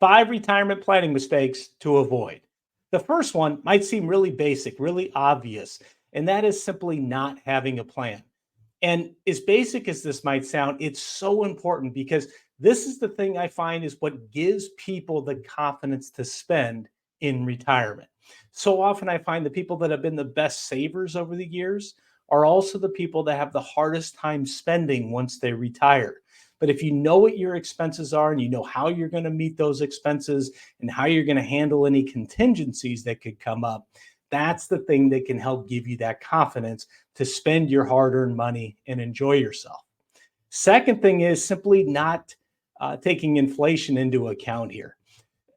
5 retirement planning mistakes to avoid. The first one might seem really basic, really obvious, and that is simply not having a plan. And as basic as this might sound, it's so important because this is the thing I find is what gives people the confidence to spend in retirement. So often I find the people that have been the best savers over the years are also the people that have the hardest time spending once they retire. But if you know what your expenses are and you know how you're going to meet those expenses and how you're going to handle any contingencies that could come up, that's the thing that can help give you that confidence to spend your hard earned money and enjoy yourself. Second thing is simply not taking inflation into account here.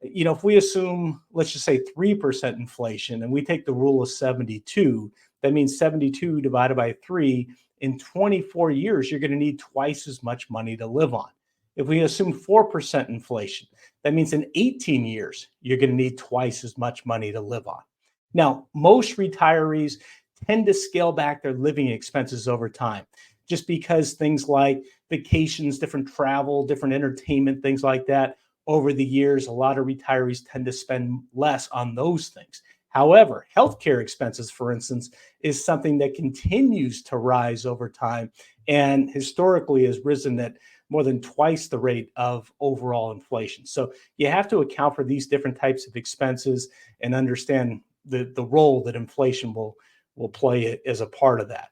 If we assume, let's just say 3% inflation and we take the rule of 72, that means 72 divided by 3. In 24 years, you're going to need twice as much money to live on. If we assume 4% inflation, that means in 18 years, you're going to need twice as much money to live on. Now, most retirees tend to scale back their living expenses over time, just because things like vacations, different travel, different entertainment, things like that, over the years, a lot of retirees tend to spend less on those things. However, healthcare expenses, for instance, is something that continues to rise over time and historically has risen at more than twice the rate of overall inflation. So you have to account for these different types of expenses and understand the role that inflation will play as a part of that.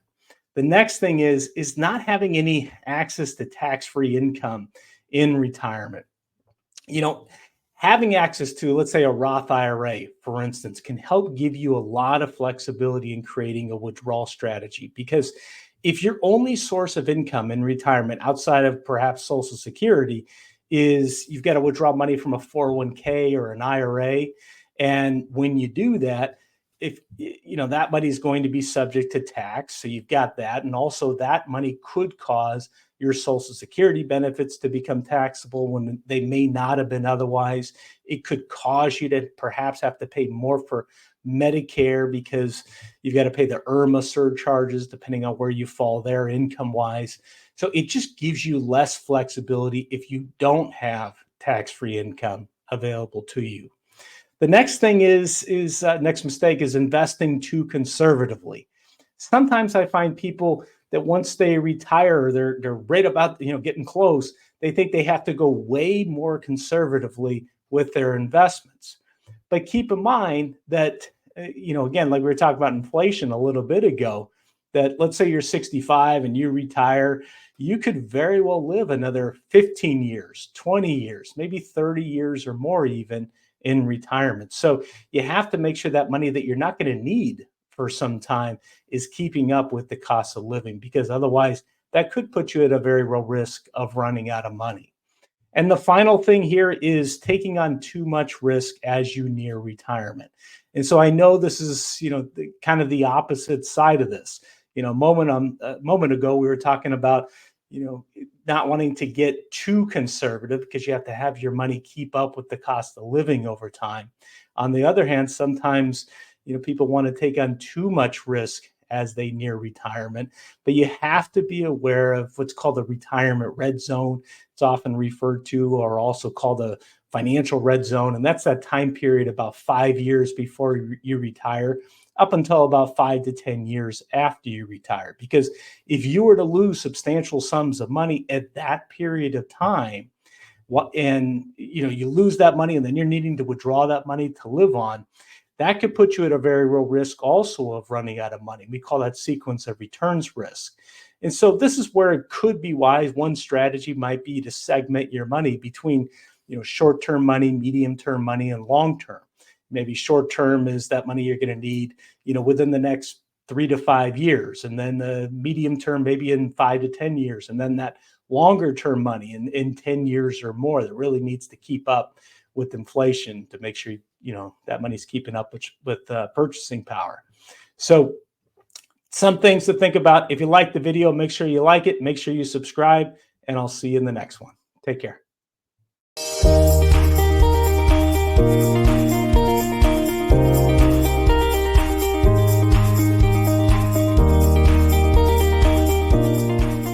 The next thing is not having any access to tax-free income in retirement. Having access to, let's say, a Roth IRA, for instance, can help give you a lot of flexibility in creating a withdrawal strategy. Because if your only source of income in retirement outside of perhaps Social Security is you've got to withdraw money from a 401k or an IRA, and when you do that, if that money is going to be subject to tax, so you've got that, and also that money could cause your Social Security benefits to become taxable when they may not have been otherwise. It could cause you to perhaps have to pay more for Medicare because you've got to pay the IRMA surcharges depending on where you fall there income-wise. So it just gives you less flexibility if you don't have tax-free income available to you. The next thing next mistake is investing too conservatively. Sometimes I find people that once they retire, they're right about getting close. They think they have to go way more conservatively with their investments. But keep in mind that again, like we were talking about inflation a little bit ago, that let's say you're 65 and you retire, you could very well live another 15 years, 20 years, maybe 30 years or more even in retirement. So you have to make sure that money that you're not going to need for some time is keeping up with the cost of living, because otherwise that could put you at a very real risk of running out of money. And the final thing here is taking on too much risk as you near retirement. And so I know this is, kind of the opposite side of this. A moment ago, we were talking about, not wanting to get too conservative because you have to have your money keep up with the cost of living over time. On the other hand, sometimes, people want to take on too much risk as they near retirement, but you have to be aware of what's called the retirement red zone. It's often referred to or also called a financial red zone. And that's that time period about 5 years before you retire, up until about 5 to 10 years after you retire. Because if you were to lose substantial sums of money at that period of time, and you lose that money and then you're needing to withdraw that money to live on, that could put you at a very real risk also of running out of money. We call that sequence of returns risk. And so this is where it could be wise. One strategy might be to segment your money between, short-term money, medium-term money, and long-term. Maybe short-term is that money you're going to need, within the next 3 to 5 years, and then the medium-term maybe in 5 to 10 years, and then that longer-term money in 10 years or more that really needs to keep up with inflation to make sure that money's keeping up with purchasing power. So some things to think about. If you like the video, make sure you like it, make sure you subscribe, and I'll see you in the next one. Take care.